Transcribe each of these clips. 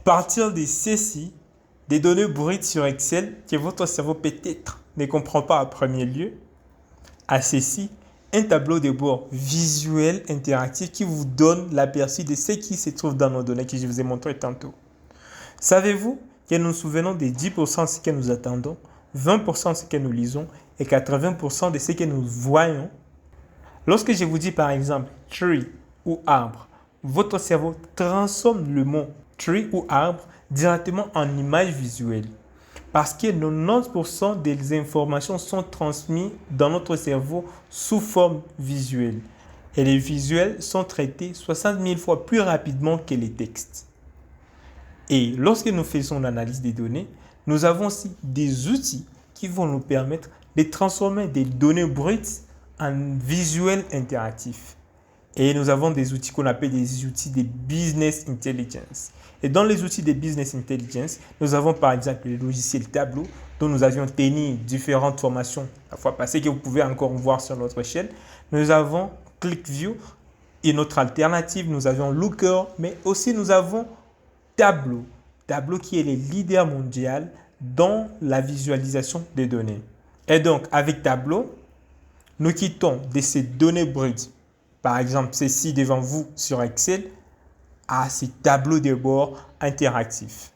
Partir de ceci, des données brutes sur Excel que votre cerveau peut-être ne comprend pas à premier lieu, à ceci, un tableau de bord visuel interactif qui vous donne l'aperçu de ce qui se trouve dans nos données que je vous ai montré tantôt. Savez-vous que nous nous souvenons de 10% de ce que nous attendons, 20% de ce que nous lisons et 80% de ce que nous voyons? Lorsque je vous dis par exemple tree ou arbre, votre cerveau transforme le mot tree ou arbre directement en image visuelle. Parce que 90% des informations sont transmises dans notre cerveau sous forme visuelle. Et les visuels sont traités 60 000 fois plus rapidement que les textes. Et lorsque nous faisons l'analyse des données, nous avons aussi des outils qui vont nous permettre de transformer des données brutes en visuels interactifs. Et nous avons des outils qu'on appelle des outils de business intelligence. Et dans les outils de business intelligence, nous avons par exemple le logiciel Tableau, dont nous avions tenu différentes formations la fois passée, que vous pouvez encore voir sur notre chaîne. Nous avons ClickView et notre alternative, nous avons Looker, mais aussi nous avons Tableau. Tableau qui est le leader mondial dans la visualisation des données. Et donc, avec Tableau, nous quittons de ces données brutes, par exemple ceci devant vous sur Excel, à ces tableaux de bord interactifs.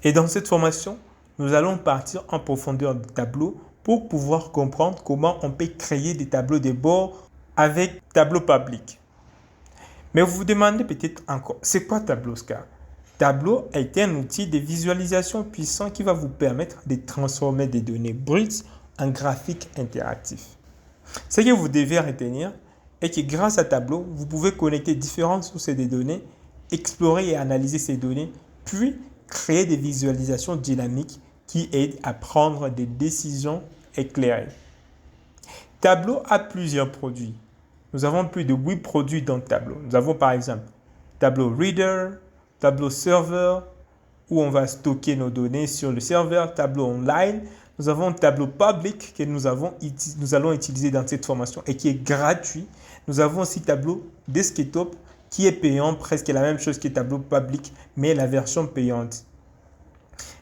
Et dans cette formation, nous allons partir en profondeur du tableau pour pouvoir comprendre comment on peut créer des tableaux de bord avec Tableau Public. Mais vous vous demandez peut-être encore, c'est quoi Tableau, Oscar? Tableau est un outil de visualisation puissant qui va vous permettre de transformer des données brutes en graphiques interactifs. Ce que vous devez retenir est que grâce à Tableau, vous pouvez connecter différentes sources de données, explorer et analyser ces données, puis créer des visualisations dynamiques qui aident à prendre des décisions éclairées. Tableau a plusieurs produits. Nous avons plus de 8 produits dans Tableau. Nous avons par exemple Tableau Reader, Tableau Server, où on va stocker nos données sur le serveur, Tableau Online. Nous avons Tableau Public que nous allons utiliser dans cette formation et qui est gratuit. Nous avons aussi Tableau Desktop qui est payant, presque la même chose que Tableau Public, mais la version payante.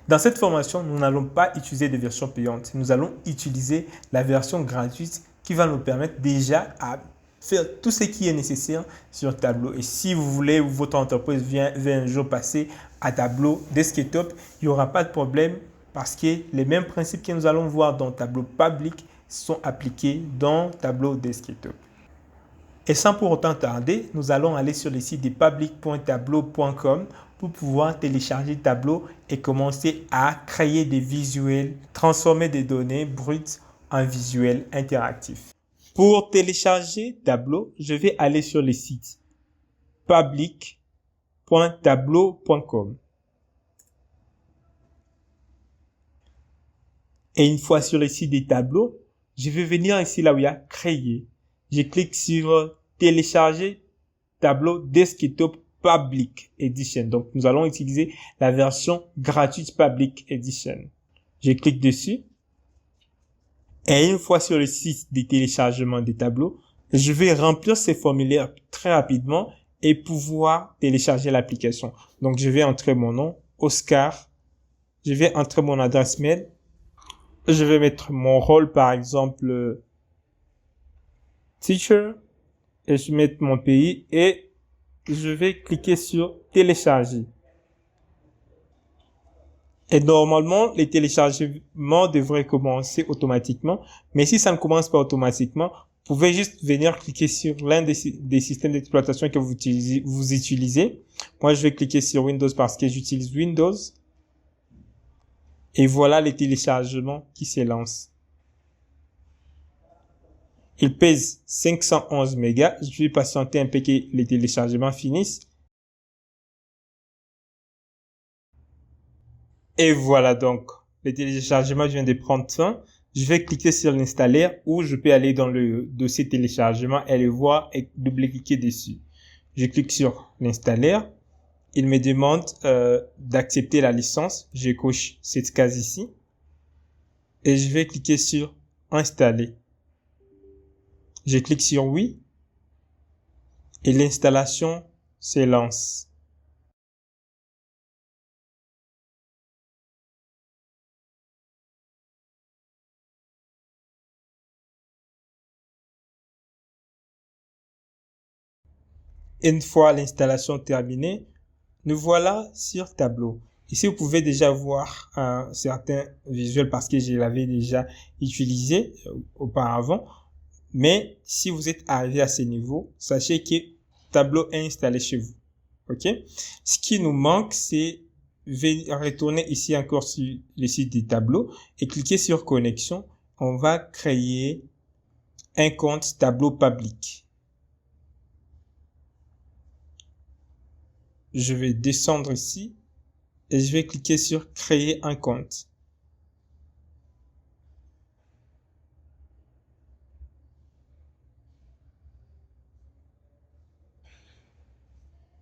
Dans cette formation, nous n'allons pas utiliser des versions payantes. Nous allons utiliser la version gratuite qui va nous permettre déjà à faire tout ce qui est nécessaire sur Tableau. Et si vous voulez, votre entreprise vient un jour passer à Tableau Desktop, il n'y aura pas de problème parce que les mêmes principes que nous allons voir dans Tableau Public sont appliqués dans Tableau Desktop. Et sans pour autant tarder, nous allons aller sur le site de public.tableau.com pour pouvoir télécharger Tableau et commencer à créer des visuels, transformer des données brutes en visuels interactifs. Pour télécharger Tableau, je vais aller sur le site public.tableau.com. Et une fois sur le site des tableaux, je vais venir ici là où il y a créer. Je clique sur télécharger Tableau Desktop Public Edition. Donc, nous allons utiliser la version gratuite Public Edition. Je clique dessus. Et une fois sur le site de téléchargement des tableaux, je vais remplir ces formulaires très rapidement et pouvoir télécharger l'application. Donc, je vais entrer mon nom, Oscar. Je vais entrer mon adresse mail. Je vais mettre mon rôle, par exemple, teacher. Et je vais mettre mon pays et je vais cliquer sur télécharger. Et normalement, les téléchargements devraient commencer automatiquement. Mais si ça ne commence pas automatiquement, vous pouvez juste venir cliquer sur l'un des systèmes d'exploitation que vous utilisez. Moi, je vais cliquer sur Windows parce que j'utilise Windows. Et voilà les téléchargements qui s'élancent. Il pèse 511 mégas. Je vais patienter un peu que les téléchargements finissent. Et voilà donc, le téléchargement vient de prendre fin. Je vais cliquer sur l'installer ou je peux aller dans le dossier téléchargement et le voir et double-cliquer dessus. Je clique sur l'installer. Il me demande d'accepter la licence. Je coche cette case ici. Et je vais cliquer sur installer. Je clique sur oui. Et l'installation s'élance. Une fois l'installation terminée, nous voilà sur Tableau. Ici, vous pouvez déjà voir un certain visuel parce que je l'avais déjà utilisé auparavant. Mais si vous êtes arrivé à ce niveau, sachez que Tableau est installé chez vous. OK? Ce qui nous manque, c'est retourner ici encore sur le site du Tableau et cliquer sur connexion. On va créer un compte Tableau public. Je vais descendre ici et je vais cliquer sur créer un compte.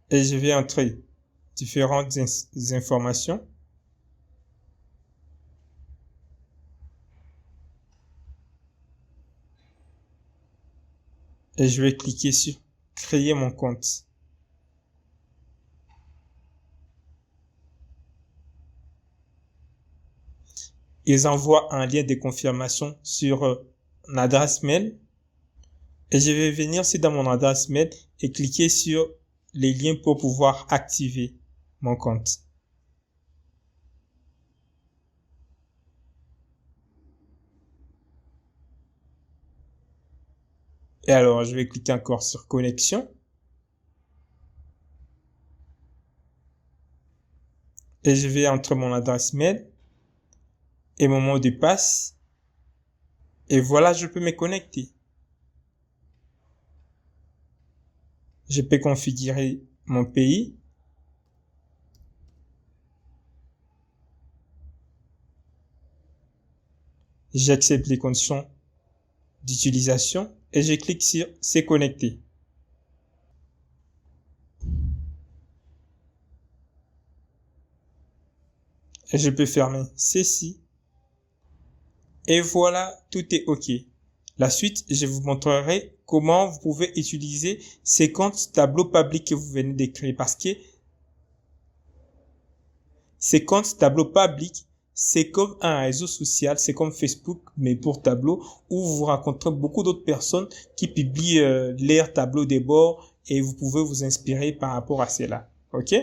Et je vais entrer différentes informations. Et je vais cliquer sur créer mon compte. Ils envoient un lien de confirmation sur une adresse mail. Et je vais venir ici dans mon adresse mail et cliquer sur les liens pour pouvoir activer mon compte. Et alors, je vais cliquer encore sur connexion. Et je vais entrer mon adresse mail et mon mot de passe. Et voilà, je peux me connecter. Je peux configurer mon pays. J'accepte les conditions d'utilisation et je clique sur « C'est connecté ». Et je peux fermer ceci. Et voilà, tout est OK. La suite, je vous montrerai comment vous pouvez utiliser ces comptes Tableau public que vous venez de créer parce que ces comptes Tableau public, c'est comme un réseau social, c'est comme Facebook, mais pour Tableau, où vous rencontrez beaucoup d'autres personnes qui publient leurs tableaux de bord et vous pouvez vous inspirer par rapport à cela. OK?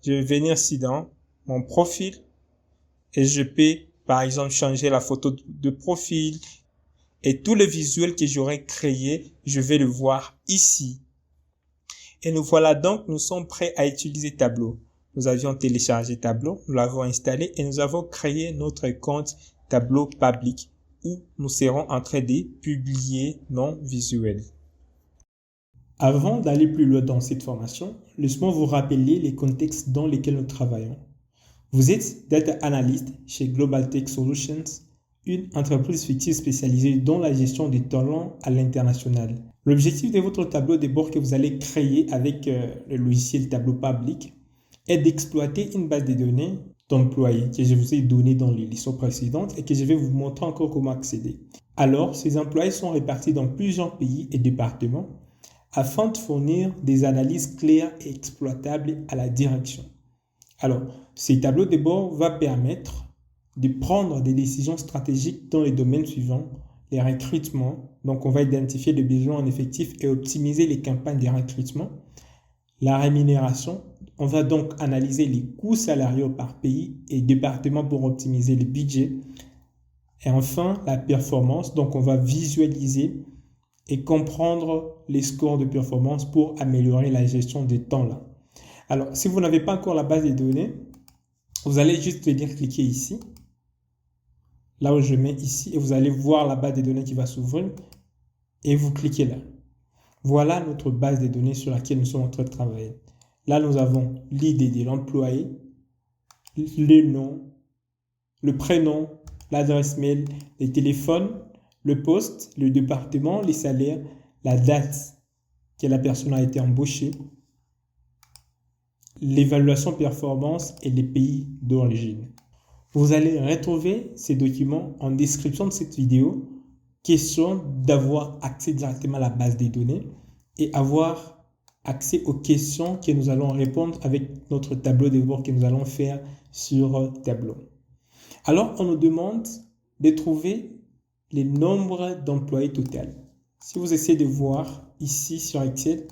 Je vais venir ici dans mon profil et je peux, par exemple, changer la photo de profil et tout le visuel que j'aurais créé, je vais le voir ici. Et nous voilà donc, nous sommes prêts à utiliser Tableau. Nous avions téléchargé Tableau, nous l'avons installé et nous avons créé notre compte Tableau public où nous serons en train de publier nos visuels. Avant d'aller plus loin dans cette formation, laissez-moi vous rappeler les contextes dans lesquels nous travaillons. Vous êtes Data Analyst chez Global Tech Solutions, une entreprise fictive spécialisée dans la gestion des talents à l'international. L'objectif de votre tableau de bord que vous allez créer avec le logiciel Tableau public est d'exploiter une base de données d'employés que je vous ai donné dans les leçons précédentes et que je vais vous montrer encore comment accéder. Alors, ces employés sont répartis dans plusieurs pays et départements afin de fournir des analyses claires et exploitables à la direction. Alors, ces tableaux de bord vont permettre de prendre des décisions stratégiques dans les domaines suivants, les recrutements. Donc, on va identifier les besoins en effectif et optimiser les campagnes de recrutement. La rémunération, on va donc analyser les coûts salariaux par pays et département pour optimiser le budget. Et enfin, la performance, donc on va visualiser et comprendre les scores de performance pour améliorer la gestion des temps là. Alors, si vous n'avez pas encore la base de données, vous allez juste venir cliquer ici, là où je mets ici, et vous allez voir la base de données qui va s'ouvrir, et vous cliquez là. Voilà notre base de données sur laquelle nous sommes en train de travailler. Là, nous avons l'idée de l'employé, le nom, le prénom, l'adresse mail, les téléphones, le poste, le département, les salaires, la date que la personne a été embauchée, l'évaluation performance et les pays d'origine. Vous allez retrouver ces documents en description de cette vidéo. Question d'avoir accès directement à la base des données et avoir accès aux questions que nous allons répondre avec notre tableau de bord que nous allons faire sur Tableau. Alors, on nous demande de trouver les nombres d'employés total. Si vous essayez de voir ici sur Excel,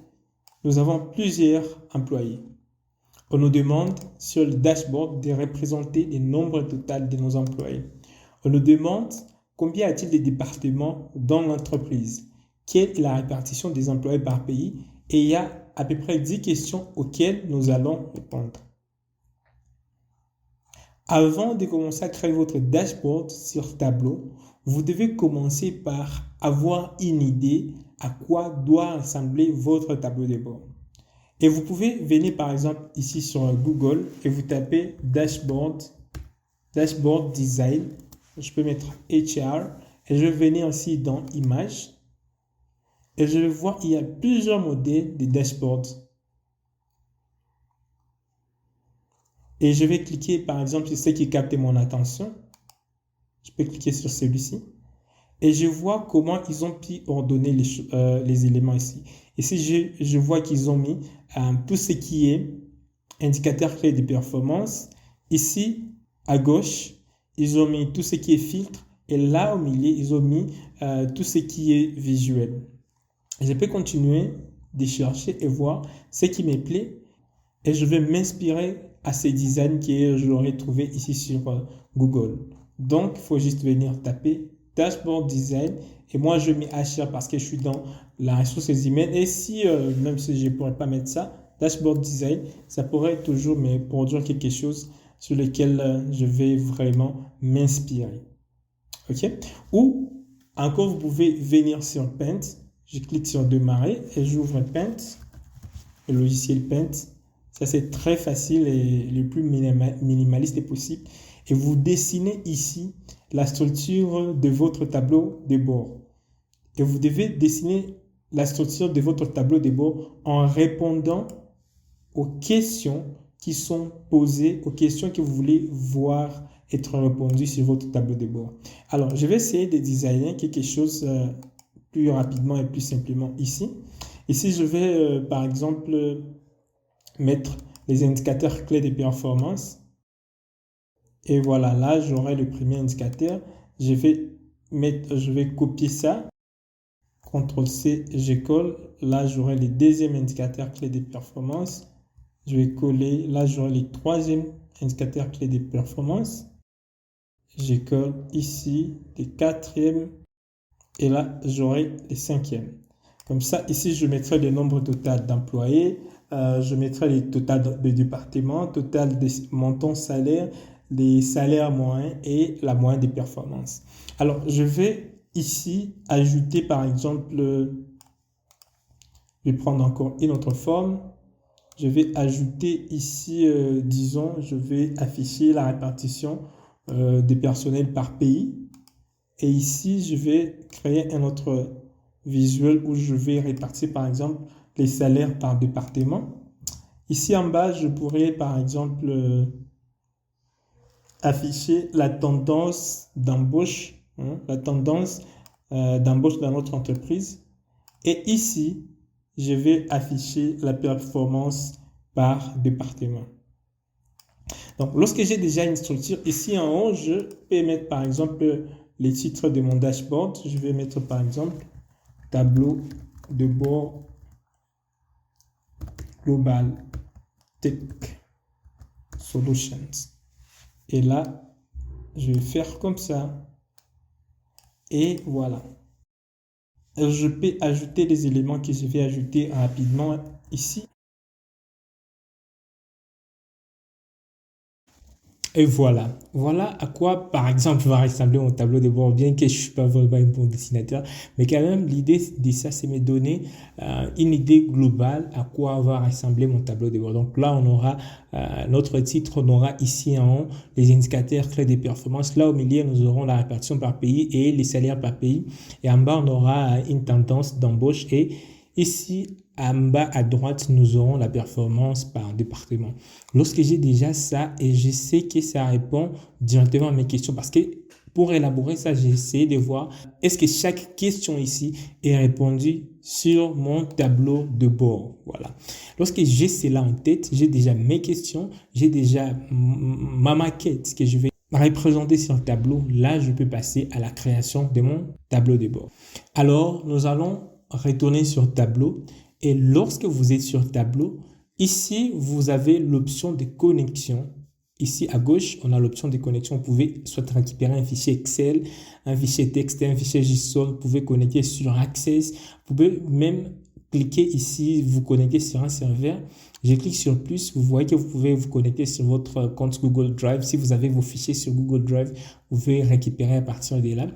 nous avons plusieurs employés. On nous demande sur le dashboard de représenter le nombre total de nos employés. On nous demande combien y a-t-il de départements dans l'entreprise, quelle est la répartition des employés par pays, et il y a à peu près 10 questions auxquelles nous allons répondre. Avant de commencer à créer votre dashboard sur Tableau, vous devez commencer par avoir une idée à quoi doit ressembler votre tableau de bord. Et vous pouvez venir par exemple ici sur Google et vous tapez dashboard design. Je peux mettre HR et je vais venir ici dans images et je vais voir qu'il y a plusieurs modèles de dashboard. Et je vais cliquer par exemple sur ce qui capte mon attention. Je peux cliquer sur celui-ci. Et je vois comment ils ont pu ordonner les éléments ici. Ici, je vois qu'ils ont mis tout ce qui est indicateur clé de performance. Ici, à gauche, ils ont mis tout ce qui est filtre. Et là, au milieu, ils ont mis tout ce qui est visuel. Je peux continuer de chercher et voir ce qui me plaît. Et je vais m'inspirer à ces designs que j'aurais trouvé ici sur Google. Donc, il faut juste venir taper dashboard design et moi je mets HR parce que je suis dans la ressource humaine et si même si je ne pourrais pas mettre ça, dashboard design, ça pourrait toujours me produire quelque chose sur lequel je vais vraiment m'inspirer. Ok? Ou encore vous pouvez venir sur Paint, je clique sur démarrer et j'ouvre Paint, le logiciel Paint. Ça c'est très facile et le plus minimaliste possible. Et vous dessinez ici la structure de votre tableau de bord. Et vous devez dessiner la structure de votre tableau de bord en répondant aux questions qui sont posées, aux questions que vous voulez voir être répondues sur votre tableau de bord. Alors, je vais essayer de designer quelque chose plus rapidement et plus simplement ici. Ici, je vais par exemple mettre les indicateurs clés de performance. Et voilà, là, j'aurai le premier indicateur. Je vais copier ça. CTRL-C, je colle. Là, j'aurai le deuxième indicateur clé de performance. Je vais coller. Là, j'aurai le troisième indicateur clé de performance. Je colle ici le quatrième. Et là, j'aurai le cinquième. Comme ça, ici, je mettrai le nombre total d'employés. Je mettrai le total de départements, total de montants salaires, les salaires moyens et la moyenne des performances. Alors, je vais ici ajouter par exemple, je vais prendre encore une autre forme. Je vais ajouter ici, disons, je vais afficher la répartition des personnels par pays. Et ici, je vais créer un autre visuel où je vais répartir par exemple les salaires par département. Ici en bas, je pourrais par exemple afficher la tendance d'embauche, la tendance d'embauche dans notre entreprise. Et ici, je vais afficher la performance par département. Donc, lorsque j'ai déjà une structure, ici en haut, je peux mettre par exemple les titres de mon dashboard. Je vais mettre par exemple tableau de bord global tech solutions. Et là, je vais faire comme ça. Et voilà. Je peux ajouter les éléments que je vais ajouter rapidement ici. Et voilà. Voilà à quoi, par exemple, va ressembler mon tableau de bord, bien que je ne suis pas vraiment un bon dessinateur. Mais quand même, l'idée de ça, c'est me donner une idée globale à quoi va ressembler mon tableau de bord. Donc là, on aura notre titre, on aura ici en haut les indicateurs clés des performances. Là, au milieu, nous aurons la répartition par pays et les salaires par pays. Et en bas, on aura une tendance d'embauche. Et ici, en bas à droite, nous aurons la performance par département. Lorsque j'ai déjà ça et je sais que ça répond directement à mes questions, parce que pour élaborer ça, j'ai essayé de voir est-ce que chaque question ici est répondue sur mon tableau de bord. Voilà. Lorsque j'ai cela en tête, j'ai déjà mes questions, j'ai déjà ma maquette que je vais représenter sur le tableau. Là, je peux passer à la création de mon tableau de bord. Alors, nous allons retourner sur tableau. Et lorsque vous êtes sur Tableau, ici, vous avez l'option de connexion. Ici, à gauche, on a l'option de connexion. Vous pouvez soit récupérer un fichier Excel, un fichier texte, un fichier JSON. Vous pouvez connecter sur Access. Vous pouvez même cliquer ici, vous connecter sur un serveur. Je clique sur plus. Vous voyez que vous pouvez vous connecter sur votre compte Google Drive. Si vous avez vos fichiers sur Google Drive, vous pouvez récupérer à partir de là.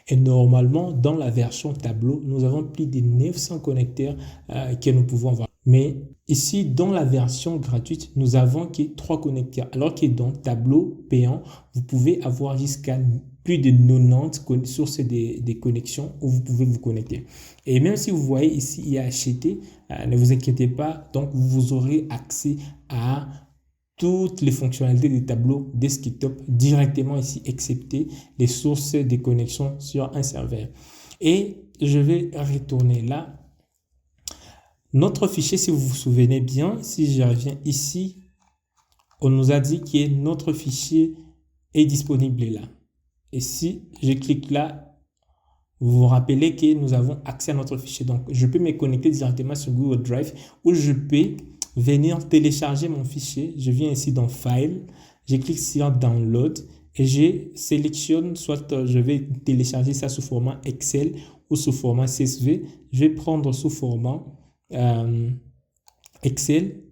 Et normalement, dans la version Tableau, nous avons plus de 900 connecteurs que nous pouvons avoir. Mais ici, dans la version gratuite, nous avons que 3 connecteurs. Alors que dans Tableau payant, vous pouvez avoir jusqu'à plus de 90 sources des connexions où vous pouvez vous connecter. Et même si vous voyez ici, il y a acheté, ne vous inquiétez pas. Donc, vous aurez accès à toutes les fonctionnalités des tableaux desktop directement ici, excepté les sources de connexion sur un serveur. Et je vais retourner là. Notre fichier, si vous vous souvenez bien, si je reviens ici, on nous a dit que notre fichier est disponible là. Et si je clique là, vous vous rappelez que nous avons accès à notre fichier. Donc, je peux me connecter directement sur Google Drive où je peux venir télécharger mon fichier. Je viens ici dans File, je clique sur Download et je sélectionne, soit je vais télécharger ça sous format Excel ou sous format CSV. Je vais prendre sous format Excel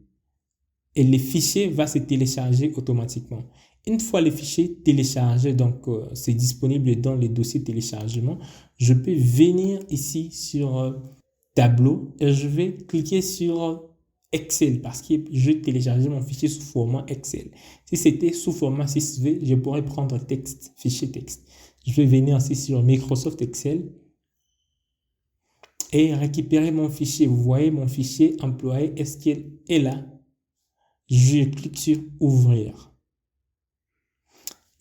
et le fichier va se télécharger automatiquement. Une fois le fichier téléchargé, donc c'est disponible dans les dossiers téléchargement, je peux venir ici sur Tableau et je vais cliquer sur Excel parce que je téléchargeais mon fichier sous format Excel. Si c'était sous format CSV, je pourrais prendre texte, fichier texte. Je vais venir ici sur Microsoft Excel et récupérer mon fichier. Vous voyez mon fichier employé SQL est là. Je clique sur Ouvrir.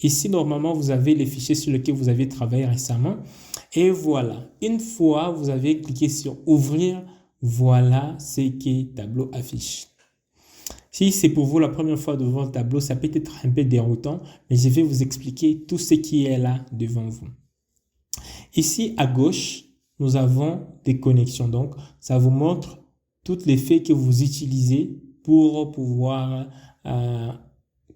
Ici, normalement, vous avez les fichiers sur lesquels vous avez travaillé récemment. Et voilà. Une fois vous avez cliqué sur Ouvrir, voilà ce que Tableau affiche. Si c'est pour vous la première fois devant le tableau, ça peut être un peu déroutant, mais je vais vous expliquer tout ce qui est là devant vous. Ici, à gauche, nous avons des connexions. Donc, ça vous montre tous les faits que vous utilisez pour pouvoir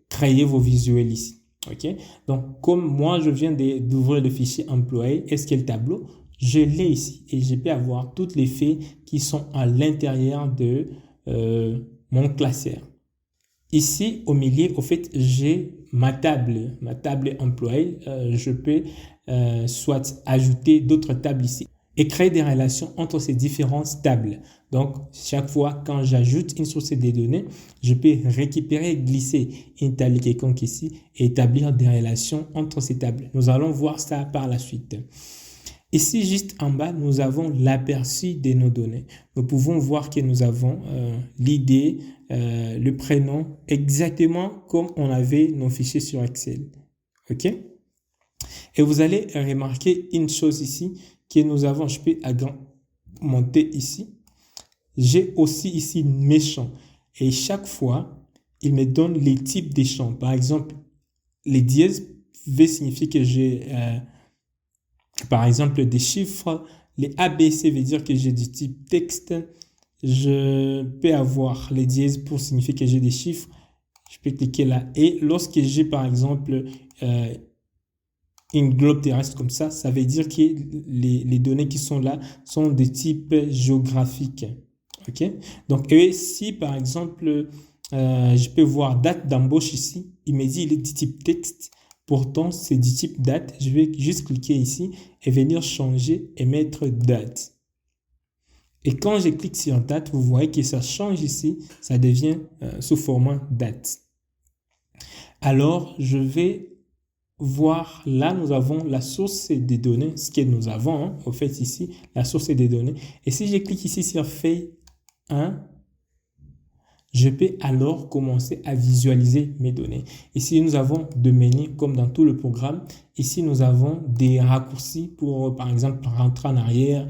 créer vos visuels ici. OK? Donc, comme moi, je viens d'ouvrir le fichier employé, SQL Tableau, je l'ai ici et je peux avoir toutes les faits qui sont à l'intérieur de mon classeur. Ici, au milieu, au fait, j'ai ma table employée. Je peux soit ajouter d'autres tables ici et créer des relations entre ces différentes tables. Donc, chaque fois quand j'ajoute une source de données, je peux récupérer et glisser une table quelconque ici et établir des relations entre ces tables. Nous allons voir ça par la suite. Ici, juste en bas, nous avons l'aperçu de nos données. Nous pouvons voir que nous avons l'idée, le prénom, exactement comme on avait nos fichiers sur Excel. OK? Et vous allez remarquer une chose ici, que nous avons, je peux monter ici. J'ai aussi ici mes champs. Et chaque fois, il me donne les types des champs. Par exemple, les dièses va signifier que j'ai, par exemple, des chiffres. Les ABC veut dire que j'ai du type texte. Je peux avoir les dièses pour signifier que j'ai des chiffres. Je peux cliquer là. Et lorsque j'ai, par exemple, une globe terrestre comme ça, ça veut dire que les données qui sont là sont de type géographique. OK? Donc, et si par exemple, je peux voir date d'embauche ici, il me dit il est du type texte. Pourtant, c'est du type date. Je vais juste cliquer ici et venir changer et mettre date. Et quand je clique sur date, vous voyez que ça change ici. Ça devient sous format date. Alors, je vais voir, là, nous avons la source des données, ce que nous avons, au fait, ici, la source des données. Et si je clique ici sur feuille 1, je peux alors commencer à visualiser mes données. Ici, nous avons deux menus, comme dans tout le programme. Ici, nous avons des raccourcis pour, par exemple, rentrer en arrière,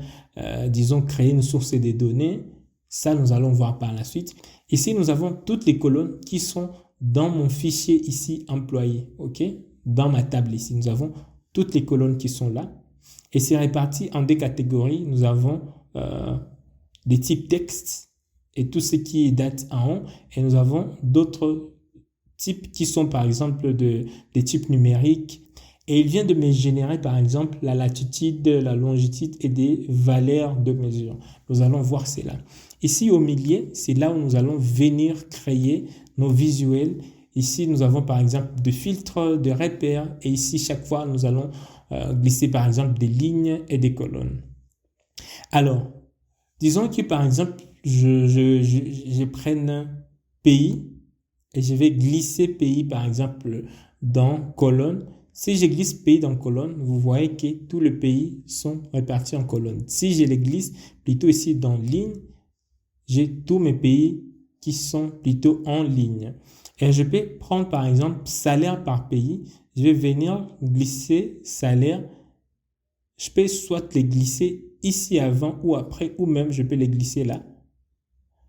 disons, créer une source des données. Ça, nous allons voir par la suite. Ici, nous avons toutes les colonnes qui sont dans mon fichier ici employé, OK? Dans ma table ici, nous avons toutes les colonnes qui sont là. Et c'est réparti en deux catégories. Nous avons des types texte et tout ce qui est date en haut. Et nous avons d'autres types qui sont par exemple des types numériques. Et il vient de me générer par exemple la latitude, la longitude et des valeurs de mesure. Nous allons voir cela. Ici au milieu, c'est là où nous allons venir créer nos visuels. Ici, nous avons par exemple des filtres, des repères. Et ici, chaque fois, nous allons glisser par exemple des lignes et des colonnes. Alors, disons que par exemple, je prenne pays et je vais glisser pays par exemple dans colonne. Si je glisse pays dans colonne, vous voyez que tous les pays sont répartis en colonnes. Si je les glisse plutôt ici dans ligne, j'ai tous mes pays qui sont plutôt en ligne. Et je peux prendre par exemple salaire par pays. Je vais venir glisser salaire. Je peux soit les glisser ici avant ou après, ou même je peux les glisser là.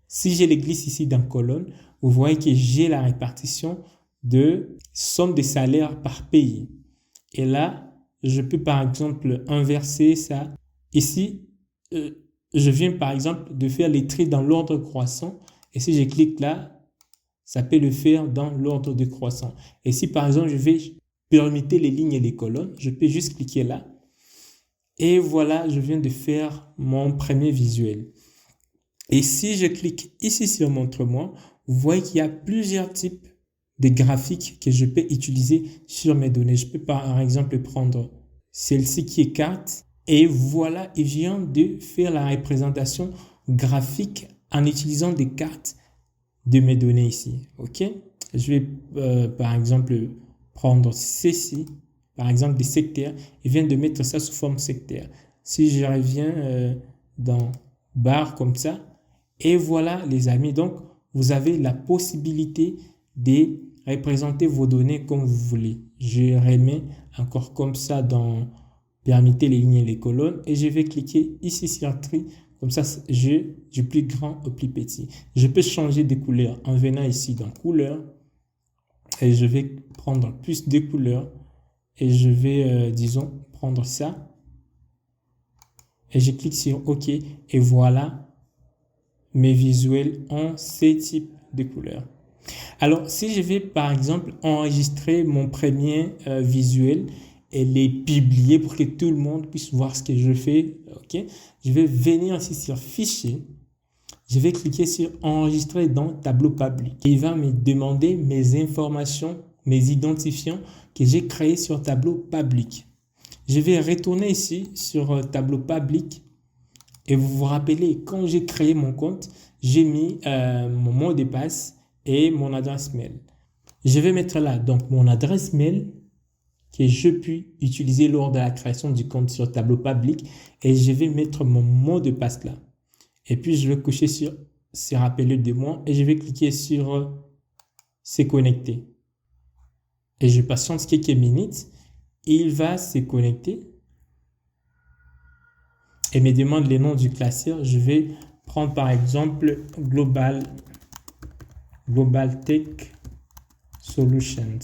Si je les glisse ici dans colonne, vous voyez que j'ai la répartition de somme des salaires par pays. Et là, je peux par exemple inverser ça. Ici, je viens par exemple de faire les traits dans l'ordre croissant. Et si je clique là, ça peut le faire dans l'ordre décroissant. Et si par exemple, je vais permuter les lignes et les colonnes, je peux juste cliquer là. Et voilà, je viens de faire mon premier visuel. Et si je clique ici sur Montre-moi, vous voyez qu'il y a plusieurs types de graphiques que je peux utiliser sur mes données. Je peux par exemple prendre celle-ci qui est carte. Et voilà, il vient de faire la représentation graphique en utilisant des cartes de mes données ici. OK? Je vais par exemple prendre ceci, par exemple des secteurs. Il vient de mettre ça sous forme sectaire. Si je reviens dans barre comme ça, et voilà les amis, donc vous avez la possibilité de représenter vos données comme vous voulez. Je remets encore comme ça dans permettez les lignes et les colonnes et je vais cliquer ici sur tri. Comme ça, j'ai du plus grand au plus petit. Je peux changer de couleur en venant ici dans couleur et je vais prendre plus de couleurs et je vais, disons, prendre ça et je clique sur OK et voilà mes visuels ont ces types de couleurs. Alors, si je vais par exemple enregistrer mon premier visuel et les publier pour que tout le monde puisse voir ce que je fais, ok, je vais venir ici sur Fichier. Je vais cliquer sur Enregistrer dans Tableau public. Il va me demander mes informations, mes identifiants que j'ai créés sur Tableau public. Je vais retourner ici sur Tableau public. Et vous vous rappelez, quand j'ai créé mon compte, j'ai mis mon mot de passe et mon adresse mail. Je vais mettre là donc mon adresse mail que je puis utiliser lors de la création du compte sur Tableau public et je vais mettre mon mot de passe là. Et puis je vais cocher sur se rappeler de moi et je vais cliquer sur se connecter. Et je patiente quelques minutes. Il va se connecter. Et me demande les noms du classeur. Je vais prendre par exemple Global Tech Solutions.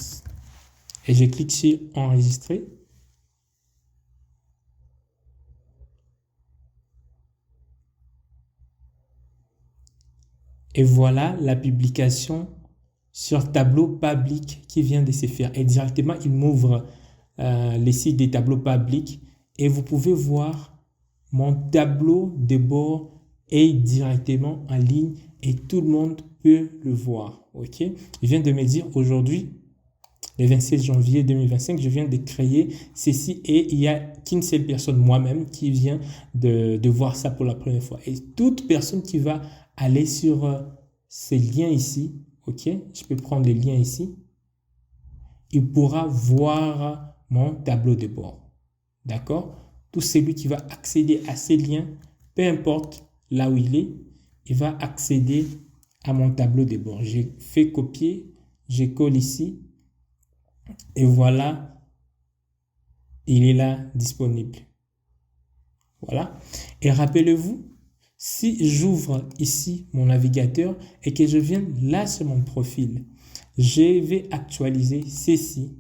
Et je clique sur Enregistrer. Et voilà la publication sur Tableau public qui vient de se faire. Et directement, il m'ouvre les sites des tableaux publics. Et vous pouvez voir mon tableau de bord est directement en ligne et tout le monde peut le voir. Ok? Il vient de me dire aujourd'hui, le 27 janvier 2025, je viens de créer ceci et il n'y a qu'une seule personne, moi-même, qui vient de voir ça pour la première fois. Et toute personne qui va aller sur ces liens ici, ok? Je peux prendre les liens ici. Il pourra voir mon tableau de bord. D'accord? Tout celui qui va accéder à ces liens, peu importe là où il va accéder à mon tableau de bord. J'ai fait copier, je colle ici et voilà, il est là disponible. Voilà. Et rappelez-vous, si j'ouvre ici mon navigateur et que je viens là sur mon profil, je vais actualiser ceci.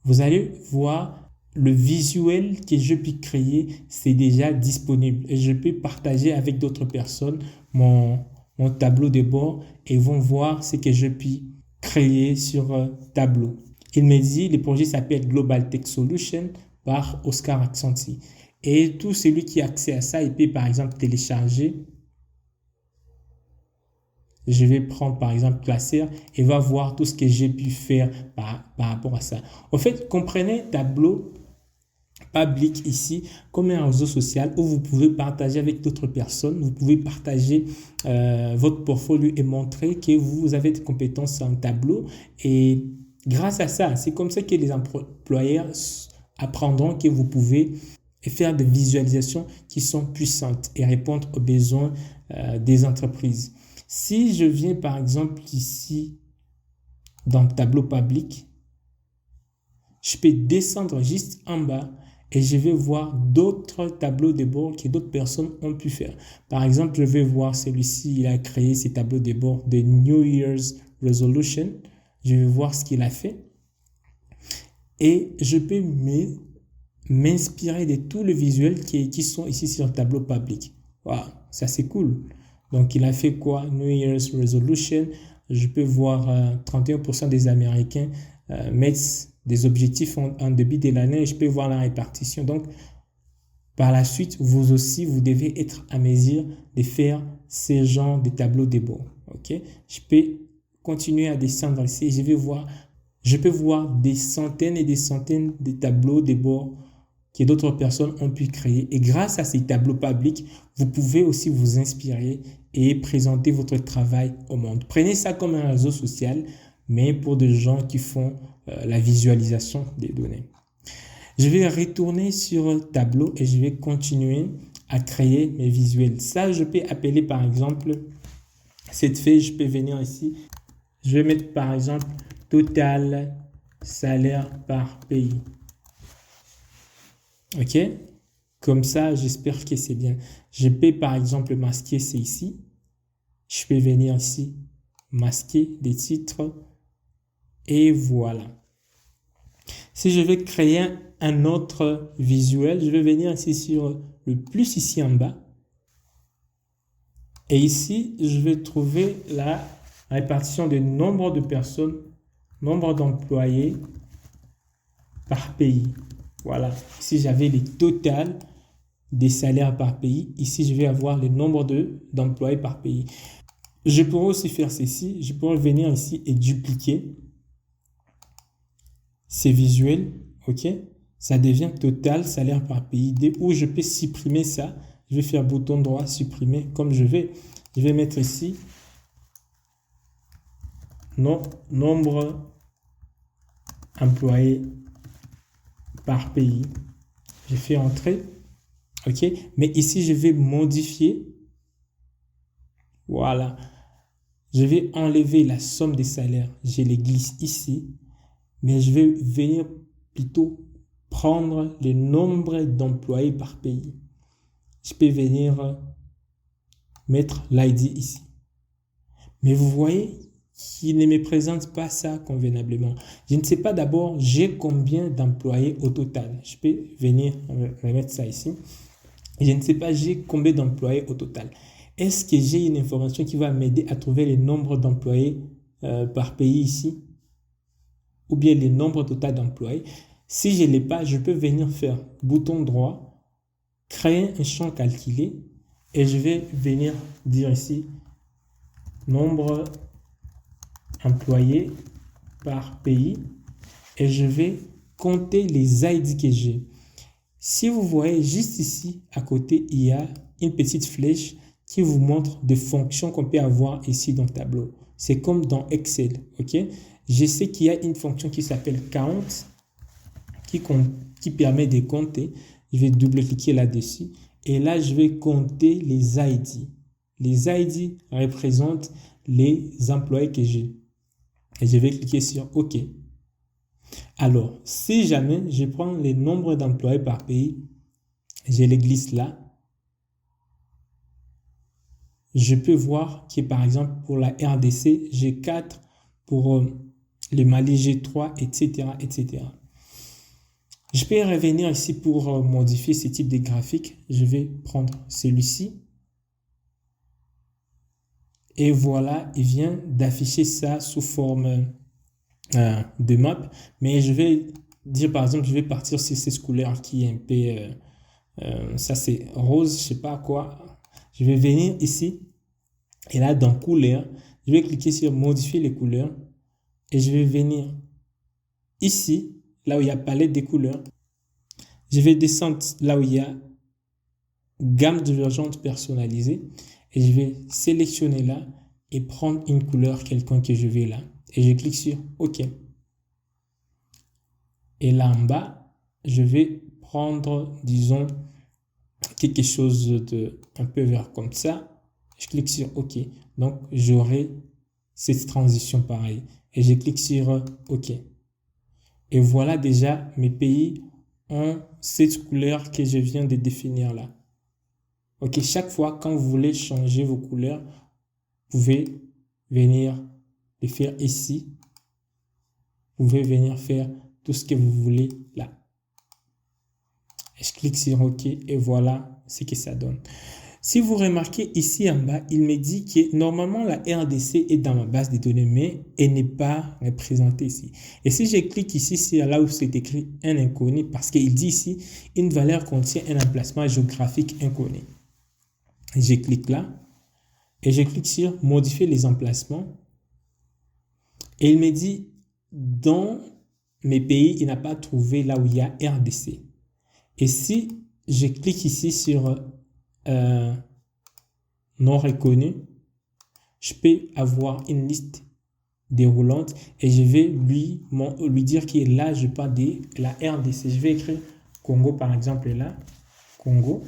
Vous allez voir le visuel que je peux créer, c'est déjà disponible et je peux partager avec d'autres personnes mon tableau de bord et ils vont voir ce que je peux créer sur Tableau. Il me dit, le projet s'appelle Global Tech Solution par Oscar Accenti. Et tout celui qui a accès à ça, il peut par exemple télécharger. Je vais prendre par exemple Placer et va voir tout ce que j'ai pu faire par rapport à ça. En fait, comprenez Tableau Public ici comme un réseau social où vous pouvez partager avec d'autres personnes, vous pouvez partager votre portfolio et montrer que vous avez des compétences en Tableau et grâce à ça, c'est comme ça que les employeurs apprendront que vous pouvez faire des visualisations qui sont puissantes et répondre aux besoins des entreprises. Si je viens par exemple ici dans Tableau Public, je peux descendre juste en bas et je vais voir d'autres tableaux de bord que d'autres personnes ont pu faire. Par exemple, je vais voir celui-ci, il a créé ces tableaux de bord de New Year's Resolution. Je vais voir ce qu'il a fait. Et je peux m'inspirer de tous les visuels qui sont ici sur le tableau public. Wow, ça c'est cool. Donc, il a fait quoi? New Year's Resolution. Je peux voir 31% des Américains mettent des objectifs en début de l'année. Je peux voir la répartition. Donc, par la suite, vous aussi, vous devez être à mesure de faire ce genre de tableaux de bord. Okay? Je peux continuer à descendre ici et je peux voir des centaines et des centaines de tableaux de bord que d'autres personnes ont pu créer. Et grâce à ces tableaux publics, vous pouvez aussi vous inspirer et présenter votre travail au monde. Prenez ça comme un réseau social, mais pour des gens qui font la visualisation des données. Je vais retourner sur Tableau et je vais continuer à créer mes visuels. Ça, je peux appeler par exemple cette feuille, je peux venir ici. Je vais mettre par exemple total salaire par pays. OK? Comme ça, j'espère que c'est bien. Je peux par exemple masquer, c'est ici. Je peux venir ici, masquer des titres. Et voilà. Si je vais créer un autre visuel, je vais venir ici sur le plus ici en bas. Et ici, je vais trouver la répartition du nombre de personnes, nombre d'employés par pays. Voilà. Ici, j'avais les totales des salaires par pays. Ici, je vais avoir le nombre d'employés par pays. Je pourrais aussi faire ceci. Je pourrais venir ici et dupliquer ces visuels. OK? Ça devient total salaire par pays. Dès où je peux supprimer ça, je vais faire bouton droit, supprimer comme je vais. Je vais mettre ici nombre employés par pays. Je fais entrer. OK? Mais ici, je vais modifier. Voilà. Je vais enlever la somme des salaires. Je les glisse ici. Mais je vais venir plutôt prendre le nombre d'employés par pays. Je peux venir mettre l'ID ici. Mais vous voyez qu'il ne me présente pas ça convenablement. Je ne sais pas d'abord, j'ai combien d'employés au total. Je peux venir remettre ça ici. Je ne sais pas, j'ai combien d'employés au total. Est-ce que j'ai une information qui va m'aider à trouver le nombre d'employés par pays ici? Ou bien le nombre total d'employés? Si je ne l'ai pas, je peux venir faire bouton droit, créer un champ calculé et je vais venir dire ici nombre employés par pays et je vais compter les ID que j'ai. Si vous voyez juste ici à côté, il y a une petite flèche qui vous montre des fonctions qu'on peut avoir ici dans le tableau. C'est comme dans Excel. OK? Je sais qu'il y a une fonction qui s'appelle count qui permet de compter. Je vais double-cliquer là-dessus et là, je vais compter les ID. Les ID représentent les employés que j'ai. Et je vais cliquer sur OK. Alors, si jamais je prends les nombres d'employés par pays, je les glisse là, je peux voir que par exemple pour la RDC, j'ai 4, pour le Mali, j'ai 3, etc., etc. Je peux revenir ici pour modifier ce type de graphique. Je vais prendre celui-ci. Et voilà, il vient d'afficher ça sous forme de map. Mais je vais dire, par exemple, je vais partir sur cette couleur qui est un peu... ça, c'est rose, je sais pas quoi. Je vais venir ici. Et là, dans couleur, je vais cliquer sur modifier les couleurs. Et je vais venir ici, là où il y a palette des couleurs. Je vais descendre là où il y a gamme divergente personnalisée et je vais sélectionner là et prendre une couleur quelconque que je vais là. Et je clique sur OK. Et là en bas, je vais prendre, disons, quelque chose de un peu vert comme ça. Je clique sur OK. Donc, j'aurai cette transition pareille. Et je clique sur OK. Et voilà déjà mes pays ont cette couleur que je viens de définir là. Ok, chaque fois quand vous voulez changer vos couleurs, vous pouvez venir les faire ici. Vous pouvez venir faire tout ce que vous voulez là. Et je clique sur OK et voilà ce que ça donne. Si vous remarquez ici en bas, il me dit que normalement la RDC est dans ma base de données, mais elle n'est pas représentée ici. Et si je clique ici, c'est là où c'est écrit un inconnu, parce qu'il dit ici, une valeur contient un emplacement géographique inconnu. Je clique là et je clique sur modifier les emplacements. Et il me dit, dans mes pays, il n'a pas trouvé là où il y a RDC. Et si je clique ici sur non reconnu, je peux avoir une liste déroulante et je vais lui dire que là, je parle de la RDC. Je vais écrire Congo par exemple là, Congo.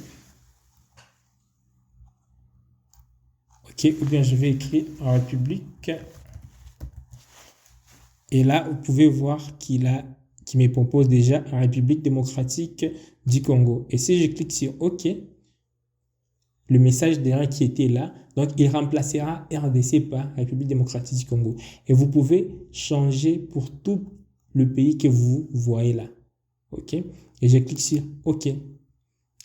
Ok, ou bien je vais écrire République. Et là, vous pouvez voir qu'il me propose déjà la République démocratique du Congo. Et si je clique sur OK, le message derrière qui était là, donc il remplacera RDC par République démocratique du Congo. Et vous pouvez changer pour tout le pays que vous voyez là. OK? Et je clique sur OK.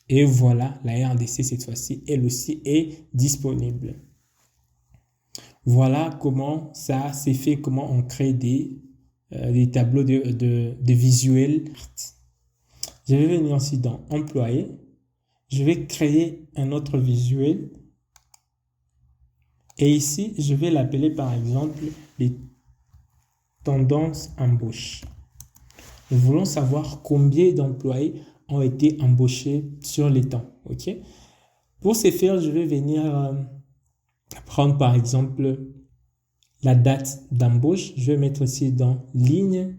Et voilà, la RDC cette fois-ci, elle aussi est disponible. Voilà comment ça s'est fait, comment on crée des tableaux de visuels. Je vais venir ici dans Employé. Je vais créer un autre visuel. Et ici, je vais l'appeler par exemple les tendances embauche. Nous voulons savoir combien d'employés ont été embauchés sur les temps. OK? Pour ce faire, je vais venir prendre par exemple la date d'embauche. Je vais mettre ici dans ligne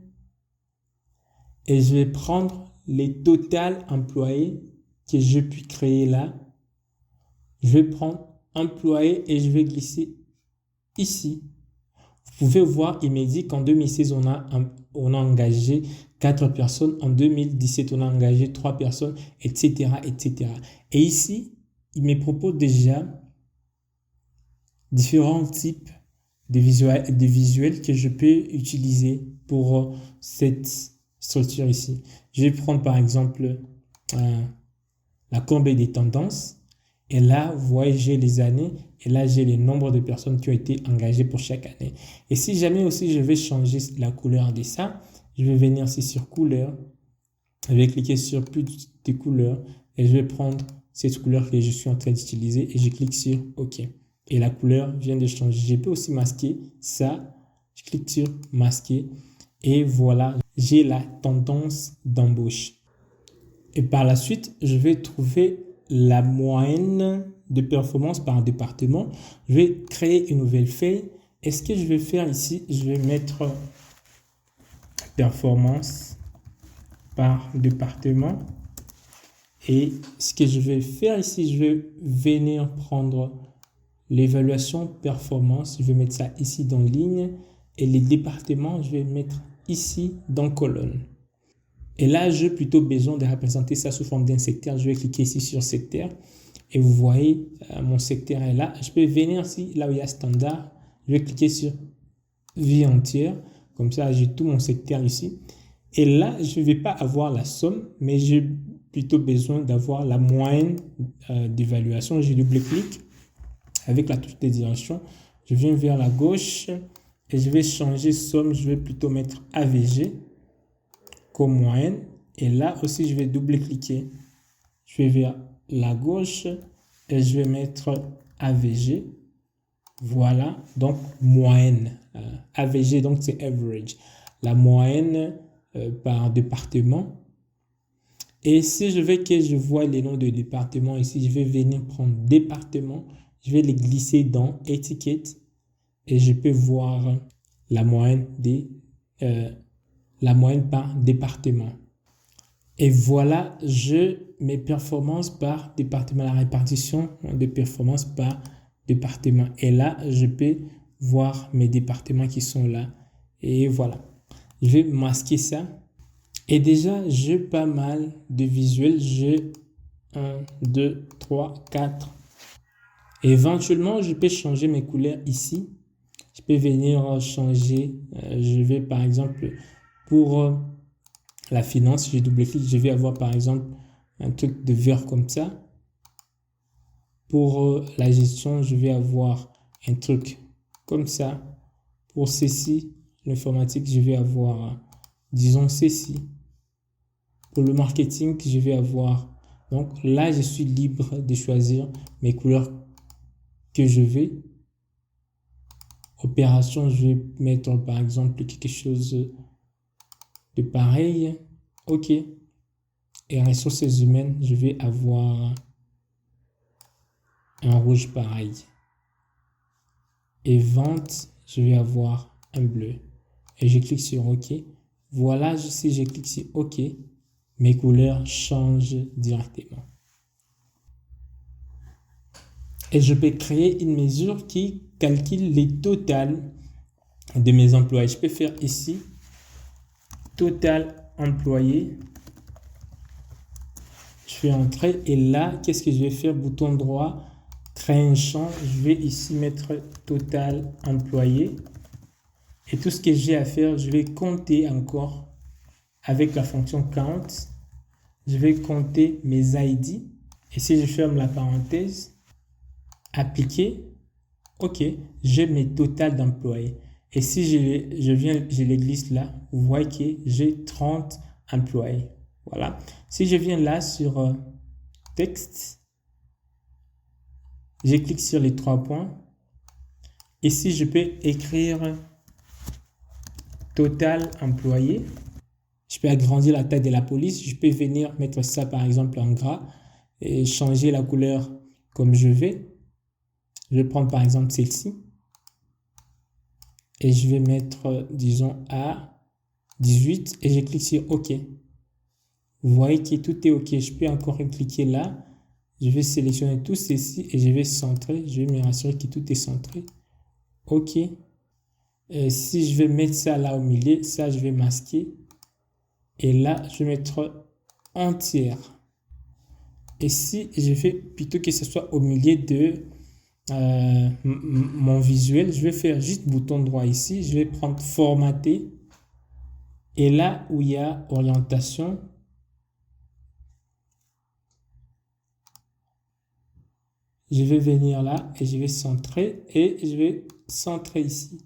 et je vais prendre les total employés que je puis créer là. Je vais prendre employé et je vais glisser ici. Vous pouvez voir, il me dit qu'en 2016, on a engagé 4 personnes. En 2017, on a engagé 3 personnes, etc., etc. Et ici, il me propose déjà différents types de visuels que je peux utiliser pour cette structure ici. Je vais prendre par exemple la courbe des tendances. Et là, vous voyez, j'ai les années. Et là, j'ai le nombre de personnes qui ont été engagées pour chaque année. Et si jamais aussi, je vais changer la couleur de ça, je vais venir ici sur couleur. Je vais cliquer sur plus de couleurs. Et je vais prendre cette couleur que je suis en train d'utiliser. Et je clique sur OK. Et la couleur vient de changer. Je peux aussi masquer ça. Je clique sur masquer. Et voilà, j'ai la tendance d'embauche. Et par la suite, je vais trouver la moyenne de performance par département. Je vais créer une nouvelle feuille. Et ce que je vais faire ici, je vais mettre performance par département. Et ce que je vais faire ici, je vais venir prendre l'évaluation performance. Je vais mettre ça ici dans ligne. Et les départements, je vais mettre ici dans colonne. Et là, j'ai plutôt besoin de représenter ça sous forme d'un secteur. Je vais cliquer ici sur secteur. Et vous voyez, mon secteur est là. Je peux venir ici, là où il y a standard. Je vais cliquer sur vie entière. Comme ça, j'ai tout mon secteur ici. Et là, je ne vais pas avoir la somme, mais j'ai plutôt besoin d'avoir la moyenne d'évaluation. Je double-clique avec la touche de direction. Je viens vers la gauche et je vais changer somme. Je vais plutôt mettre AVG comme moyenne. Et là aussi, je vais double-cliquer. Je vais vers la gauche et je vais mettre AVG. Voilà, donc moyenne. AVG, donc c'est average. La moyenne par département. Et si je veux que je vois les noms de départements ici, je vais venir prendre département. Je vais les glisser dans étiquette et je peux voir la moyenne par département. Et voilà, mes performances par département, la répartition de performances par département. Et là, je peux voir mes départements qui sont là. Et voilà. Je vais masquer ça. Et déjà, j'ai pas mal de visuels. J'ai 1, 2, 3, 4. Éventuellement, je peux changer mes couleurs ici. Je peux venir changer. Je vais par exemple, pour la finance, je double-clique. Je vais avoir par exemple un truc de vert comme ça. Pour la gestion, je vais avoir un truc comme ça. Pour ceci, l'informatique, je vais avoir, disons, ceci. Pour le marketing, je vais avoir... Donc là, je suis libre de choisir mes couleurs que je veux. Opération, je vais mettre par exemple quelque chose de pareil. OK. Et ressources humaines, je vais avoir un rouge pareil. Et vente, je vais avoir un bleu. Et je clique sur OK. Voilà, si je clique sur OK, mes couleurs changent directement. Et je peux créer une mesure qui calcule les totales de mes employés. Je peux faire ici, total employé. Je fais entrer et là, qu'est-ce que je vais faire? Bouton droit, créer un champ. Je vais ici mettre total employé. Et tout ce que j'ai à faire, je vais compter encore avec la fonction count. Je vais compter mes ID. Et si je ferme la parenthèse, appliquer, OK, j'ai mes totales d'employés. Et si je les glisse là, vous voyez que j'ai 30 employés. Voilà. Si je viens là sur texte, je clique sur les 3 points. Ici, je peux écrire total employé. Je peux agrandir la taille de la police. Je peux venir mettre ça par exemple en gras et changer la couleur comme je vais. Je vais prendre par exemple celle-ci. Et je vais mettre, disons, à 18 et je clique sur OK. Vous voyez que tout est OK. Je peux encore cliquer là. Je vais sélectionner tout ceci et je vais centrer. Je vais me rassurer que tout est centré. OK. Et si je vais mettre ça là au milieu, ça je vais masquer. Et là, je vais mettre entière. Et si je fais plutôt que ce soit au milieu de mon visuel, je vais faire juste bouton droit ici. Je vais prendre formater. Et là où il y a orientation, je vais venir là et je vais centrer et je vais centrer ici.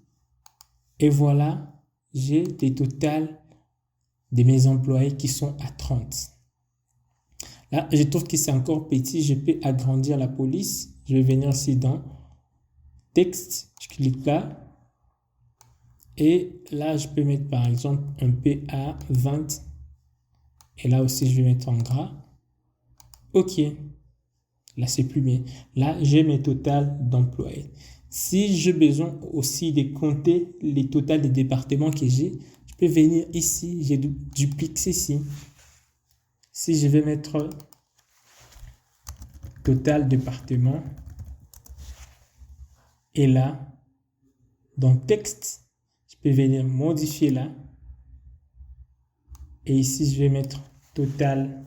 Et voilà, j'ai des totales de mes employés qui sont à 30. Là, je trouve que c'est encore petit. Je peux agrandir la police. Je vais venir ici dans texte. Je clique là. Et là, je peux mettre par exemple un PA 20. Et là aussi, je vais mettre en gras. OK. Là, c'est plus bien. Là, j'ai mes totales d'employés. Si j'ai besoin aussi de compter les totales des départements que j'ai, je peux venir ici. Je duplique ceci. Si je vais mettre total département, et là, dans texte, je peux venir modifier là. Et ici, je vais mettre total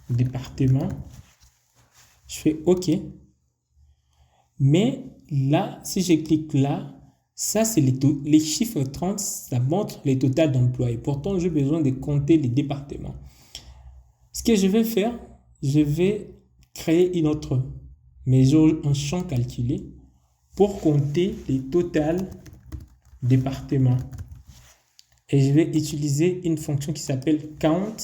département. Je fais OK. Mais là, si je clique là, Ça, c'est les chiffres 30, ça montre les totals d'employés. Pourtant, j'ai besoin de compter les départements. Ce que je vais faire, je vais créer une autre maison, un champ calculé pour compter les totals départements. Et je vais utiliser une fonction qui s'appelle count,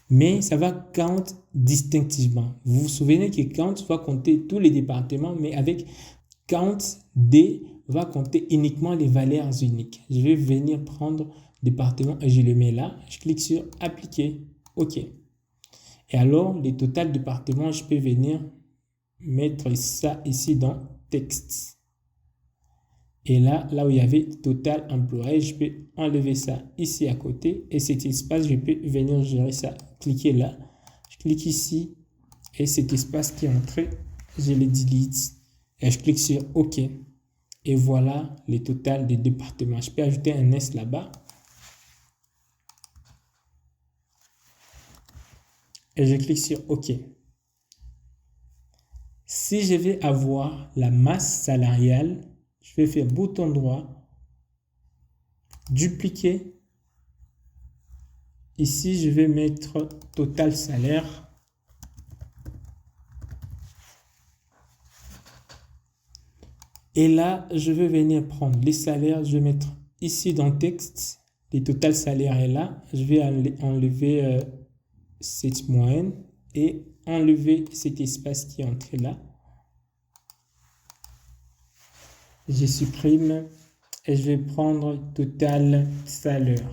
mais ça va count distinctivement. Vous vous souvenez que count va compter tous les départements, mais avec count D va compter uniquement les valeurs uniques. Je vais venir prendre département et je le mets là. Je clique sur appliquer. OK. Et alors, les totals départements, je peux venir mettre ça ici dans texte. Et là où il y avait total employé, je peux enlever ça ici à côté. Et cet espace, je peux venir gérer ça. Cliquez là. Je clique ici. Et cet espace qui est entré, je le delete. Et je clique sur OK. Et voilà les totals des départements. Je peux ajouter un S là-bas. Et je clique sur OK. Si je vais avoir la masse salariale, je vais faire bouton droit, dupliquer. Ici, je vais mettre total salaire. Et là, je vais venir prendre les salaires. Je vais mettre ici dans texte. Les total salaires est là. Je vais enlever cette moyenne et enlever cet espace qui est entré là. Je supprime et je vais prendre total salaire.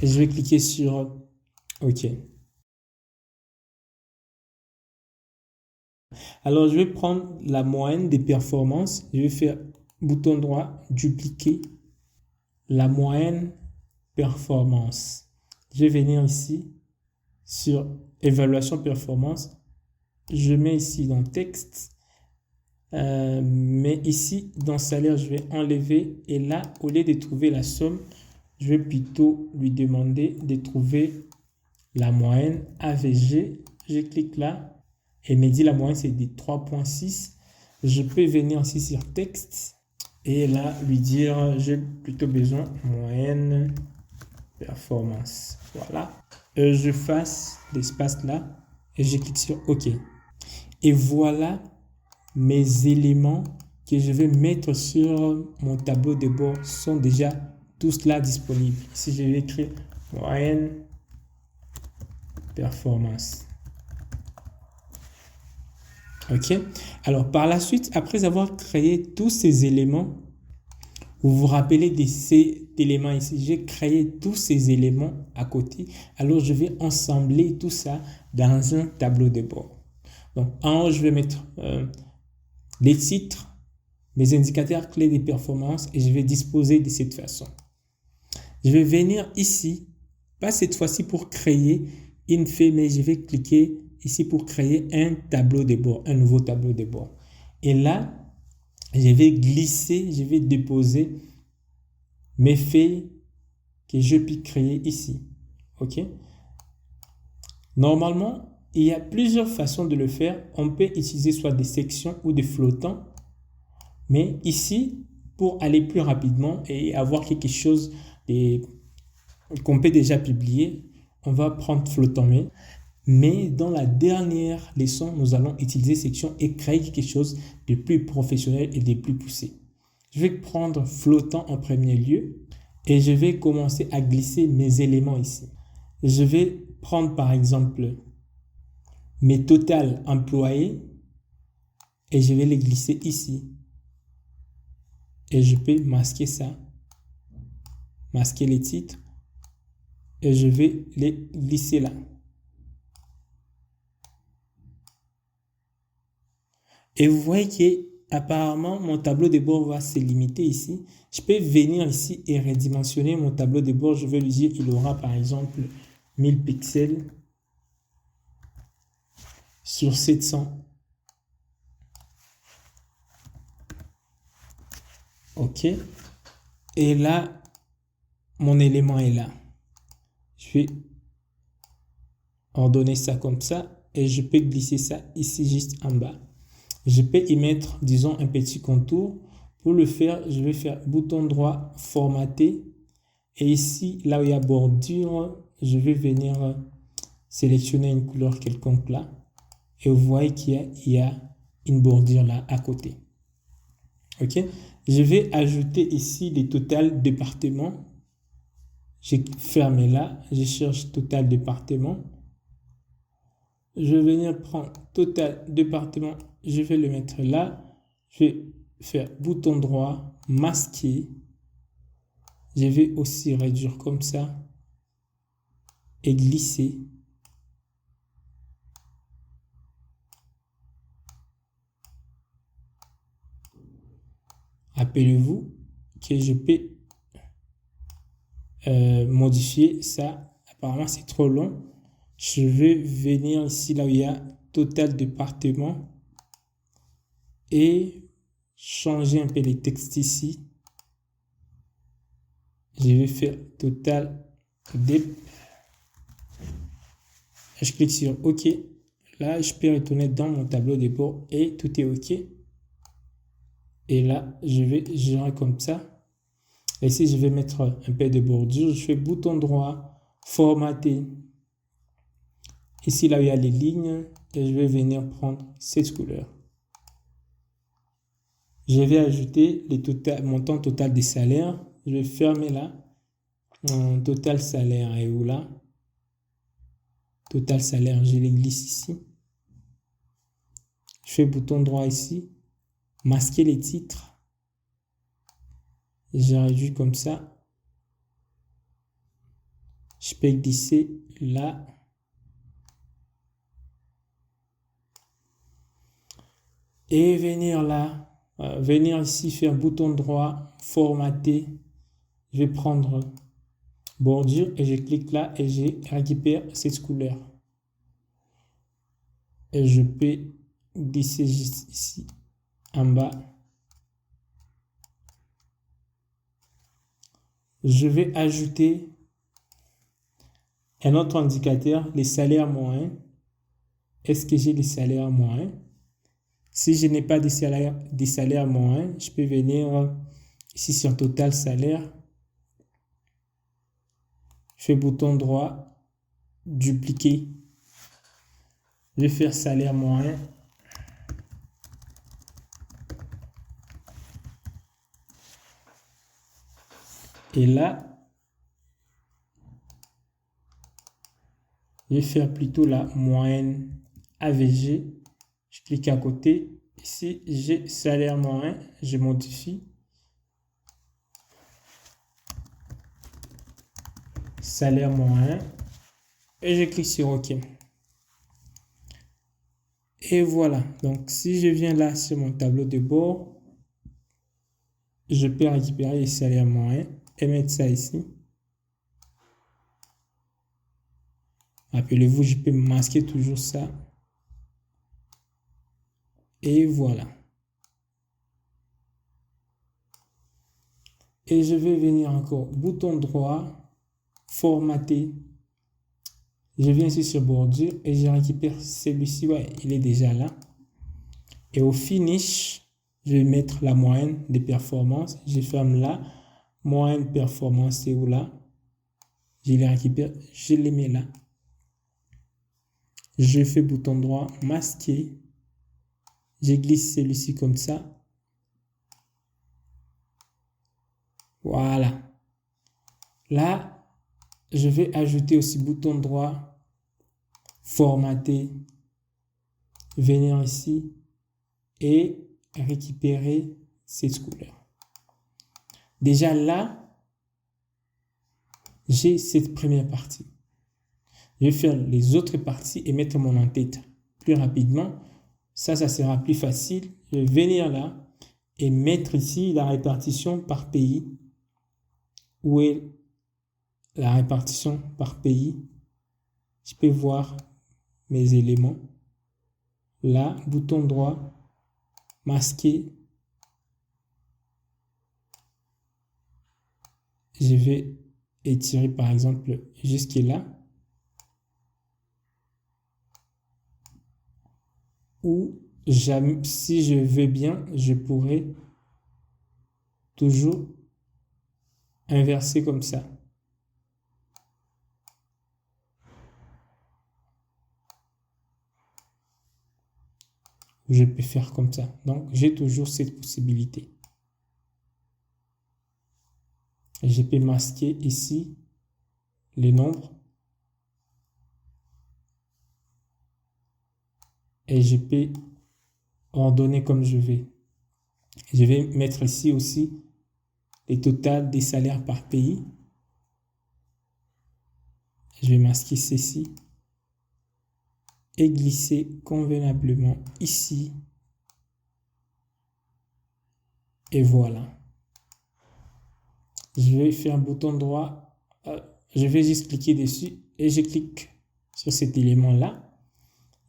Et je vais cliquer sur OK. Alors, je vais prendre la moyenne des performances. Je vais faire bouton droit, dupliquer la moyenne performance. Je vais venir ici sur évaluation performance. Je mets ici dans texte. Mais ici, dans salaire, je vais enlever. Et là, au lieu de trouver la somme, je vais plutôt lui demander de trouver la moyenne AVG. Je clique là. Et me dit la moyenne, c'est de 3,6. Je peux venir ici sur texte. Et là, lui dire, j'ai plutôt besoin de moyenne performance. Voilà. Je fasse l'espace là. Et je clique sur OK. Et voilà mes éléments que je vais mettre sur mon tableau de bord sont déjà tous là disponibles. Si je vais écrire moyenne performance. OK. Alors, par la suite, après avoir créé tous ces éléments, vous vous rappelez de ces éléments ici. J'ai créé tous ces éléments à côté. Alors, je vais ensembler tout ça dans un tableau de bord. Donc, en haut, je vais mettre les titres, mes indicateurs clés des performances et je vais disposer de cette façon. Je vais venir ici, pas cette fois-ci pour créer une feuille, mais je vais cliquer ici pour créer un tableau de bord, un nouveau tableau de bord. Et là, je vais glisser, je vais déposer mes feuilles que je peux créer ici. OK? Normalement, il y a plusieurs façons de le faire. On peut utiliser soit des sections ou des flottants. Mais ici, pour aller plus rapidement et avoir quelque chose qu'on peut déjà publier, on va prendre flottant. Mais dans la dernière leçon, nous allons utiliser section et créer quelque chose de plus professionnel et de plus poussé. Je vais prendre flottant en premier lieu et je vais commencer à glisser mes éléments ici. Je vais prendre par exemple mes total employés et je vais les glisser ici. Et je peux masquer ça, masquer les titres et je vais les glisser là. Et vous voyez qu'apparemment, mon tableau de bord va se limiter ici. Je peux venir ici et redimensionner mon tableau de bord. Je vais lui dire qu'il aura par exemple 1000 pixels sur 700. OK. Et là, mon élément est là. Je vais ordonner ça comme ça et je peux glisser ça ici juste en bas. Je peux y mettre, disons, un petit contour. Pour le faire, je vais faire bouton droit, formater. Et ici, là où il y a bordure, je vais venir sélectionner une couleur quelconque là. Et vous voyez qu'il y a une bordure là à côté. OK? Je vais ajouter ici les total départements. J'ai fermé là. Je cherche total département. Je vais venir prendre total département. Je vais le mettre là. Je vais faire bouton droit, masquer. Je vais aussi réduire comme ça et glisser. Rappelez-vous que je peux modifier ça. Apparemment, c'est trop long. Je vais venir ici là où il y a total département et changer un peu les textes ici. Je vais faire total dép. Je clique sur OK. Là, je peux retourner dans mon tableau de bord et tout est OK. Et là, je vais gérer comme ça. Et ici, je vais mettre un peu de bordure. Je fais bouton droit, formater. Ici, là où il y a les lignes, et je vais venir prendre cette couleur. Je vais ajouter le montant total des salaires. Je vais fermer là. Total salaire est où là? Total salaire, je les glisse ici. Je fais bouton droit ici. Masquer les titres. Je réduis comme ça. Je peux glisser là. Et venir là. Venir ici, faire bouton droit, formater. Je vais prendre bordure et je clique là et je récupère cette couleur. Et je peux glisser juste ici en bas. Je vais ajouter un autre indicateur, les salaires -1. Est-ce que j'ai les salaires -1? Si je n'ai pas des salaires -1, je peux venir ici sur total salaire. Je fais bouton droit, dupliquer. Je vais faire salaire -1. Et là, je vais faire plutôt la moyenne AVG. Je clique à côté. Ici, j'ai salaire -1. Je modifie. Salaire -1. Et je clique sur OK. Et voilà. Donc, si je viens là sur mon tableau de bord, je peux récupérer les salaires -1 et mettre ça ici. Rappelez-vous, je peux masquer toujours ça. Et voilà. Et je vais venir encore, bouton droit, formater. Je viens ici sur bordure et je récupère celui-ci. Ouais, il est déjà là. Et au finish, je vais mettre la moyenne des performances. Je ferme là. Moyenne performance, c'est où là? Je les récupère, je les mets là. Je fais bouton droit, masquer. Je glisse celui-ci comme ça. Voilà. Là, je vais ajouter aussi bouton droit, formater, venir ici et récupérer cette couleur. Déjà là, j'ai cette première partie. Je vais faire les autres parties et mettre mon en-tête plus rapidement. Ça sera plus facile. Je vais venir là et mettre ici la répartition par pays. Où est la répartition par pays? Je peux voir mes éléments. Là, bouton droit, masquer. Je vais étirer par exemple jusque là. Ou si je veux bien, je pourrais toujours inverser comme ça. Je peux faire comme ça. Donc, j'ai toujours cette possibilité. Je peux masquer ici les nombres. Et je peux ordonner comme je vais. Je vais mettre ici aussi les totals des salaires par pays. Je vais masquer ceci et glisser convenablement ici. Et voilà. Je vais faire un bouton droit. Je vais juste cliquer dessus et je clique sur cet élément-là.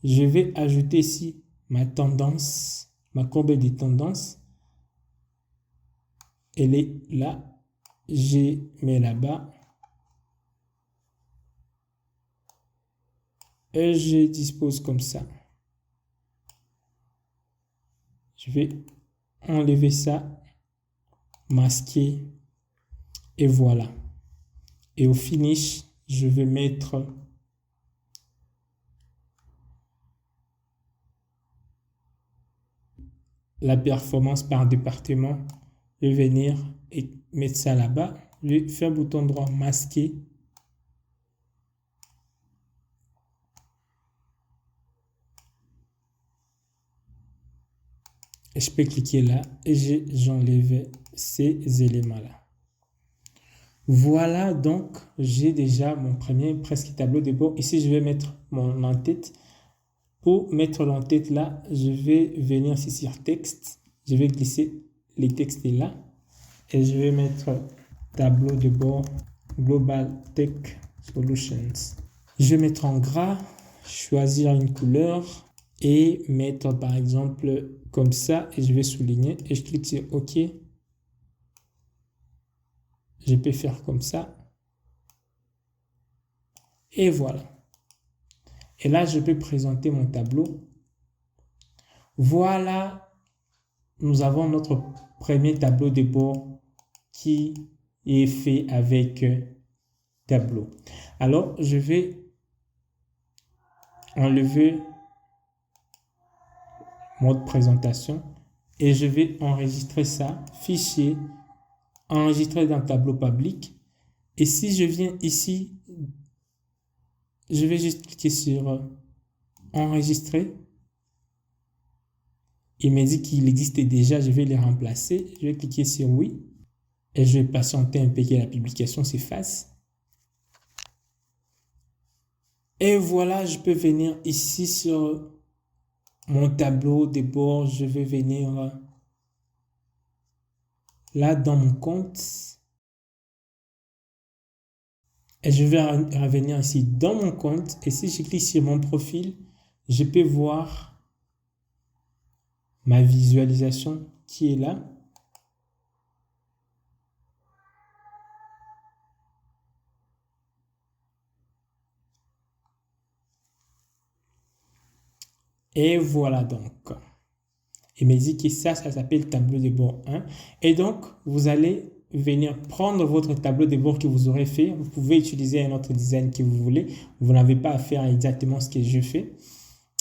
Je vais ajouter ici ma tendance, ma courbe des tendances. Elle est là. Je mets là-bas. Et je dispose comme ça. Je vais enlever ça, masquer et voilà. Et au finish, je vais mettre la performance par département. Je vais venir et mettre ça là-bas. Je vais faire bouton droit, masquer. Et je peux cliquer là et j'enlève ces éléments-là. Voilà, donc j'ai déjà mon premier presque tableau de bord. Ici, je vais mettre mon en-tête. Pour mettre l'en-tête là, je vais venir ici sur texte. Je vais glisser les textes là. Et je vais mettre tableau de bord Global Tech Solutions. Je vais mettre en gras, choisir une couleur et mettre par exemple comme ça et je vais souligner et je clique sur OK. Je peux faire comme ça. Et voilà. Et là, je peux présenter mon tableau. Voilà, nous avons notre premier tableau de bord qui est fait avec tableau. Alors, je vais enlever mode présentation et je vais enregistrer ça, fichier, enregistrer dans tableau public. Et si je viens ici, je vais juste cliquer sur enregistrer. Il me dit qu'il existe déjà, je vais les remplacer. Je vais cliquer sur oui et je vais patienter un peu que la publication s'efface. Et voilà, je peux venir ici sur mon tableau de bord. Je vais venir là dans mon compte. Et je vais revenir ici dans mon compte. Et si je clique sur mon profil, je peux voir ma visualisation qui est là. Et voilà donc. Il me dit que ça s'appelle tableau de bord 1. Et donc, vous allez venir prendre votre tableau de bord que vous aurez fait. Vous pouvez utiliser un autre design que vous voulez. Vous n'avez pas à faire exactement ce que je fais.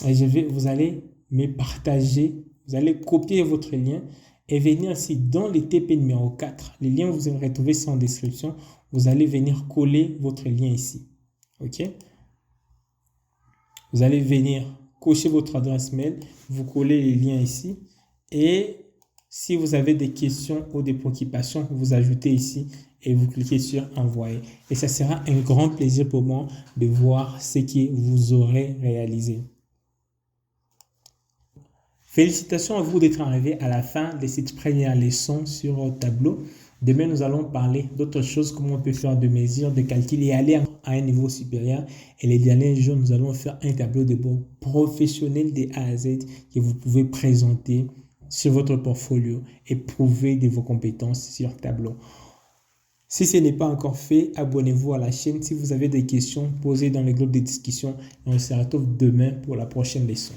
Et vous allez me partager. Vous allez copier votre lien et venir ici dans le TP numéro 4. Les liens, vous allez retrouver ça en description. Vous allez venir coller votre lien ici. OK? Vous allez venir cocher votre adresse mail. Vous collez les liens ici. Et si vous avez des questions ou des préoccupations, vous ajoutez ici et vous cliquez sur envoyer. Et ça sera un grand plaisir pour moi de voir ce que vous aurez réalisé. Félicitations à vous d'être arrivé à la fin de cette première leçon sur Tableau. Demain, nous allons parler d'autres choses, comment on peut faire des mesures, des calculs et aller à un niveau supérieur. Et les derniers jours, nous allons faire un tableau de bord professionnel de A à Z que vous pouvez présenter sur votre portfolio et prouver de vos compétences sur Tableau. Si ce n'est pas encore fait, abonnez-vous à la chaîne. Si vous avez des questions, posez dans le groupe de discussion et on se retrouve demain pour la prochaine leçon.